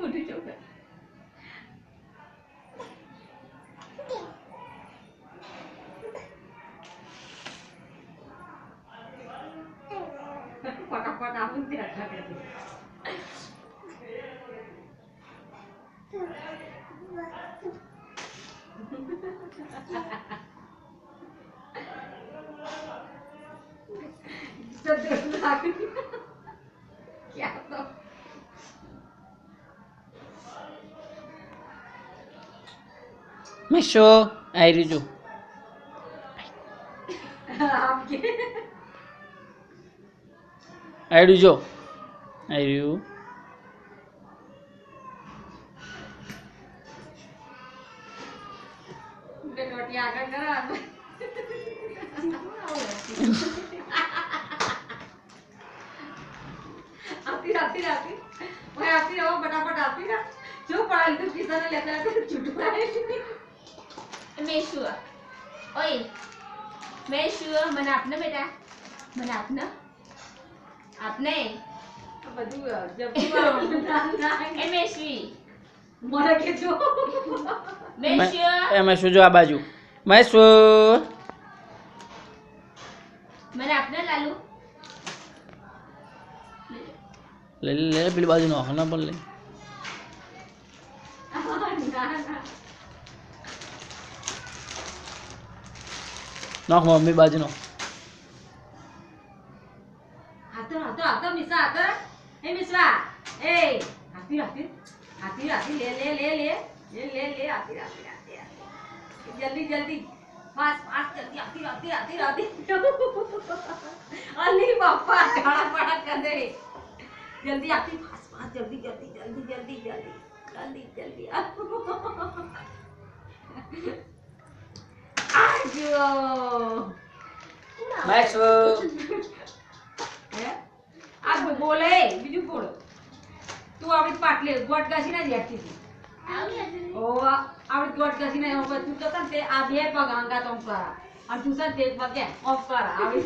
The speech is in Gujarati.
મોઢું ચોખ્ખું. ફટાફટ આપું ત્યાં ખાતે. क्या तो મેશો આઈ રહ્યું જો आपके આઈ રહ્યું જો આઈ રહ્યું बेटोटिया आकर करा आती मैं आती रहो फटाफट आती ना जो पढ़ा लिखा किसान ने लेकर आते छुटवा है મેશુ ઓય મેશુ મને આપને બેટા મને આપને બધું જબ એ મેશવી મને કે જો મેશુ એ મેશો જો આ બાજુ મેશો મને આપને લાલુ લે લે લે પેલી બાજુ નો હના પર લે ના નાખ મમ્મી બાજુ નો आता मिसा आता ए मिसवा ए आती ले आती जल्दी फास्ट जल्दी आती अली बापा गाना पड़ा कर दे जल्दी आती फास्ट जल्दी आजो મેશો આ બોલે બીજું બોલો તું આવડી પાટલે ગોટ ઘસીને જ હેઠતી હતી ઓ આવડી ગોટ ઘસીને તું તો તે આ બે પગ આંગા તો કરા અને તું સર તે પગ ઓફ કરા આવી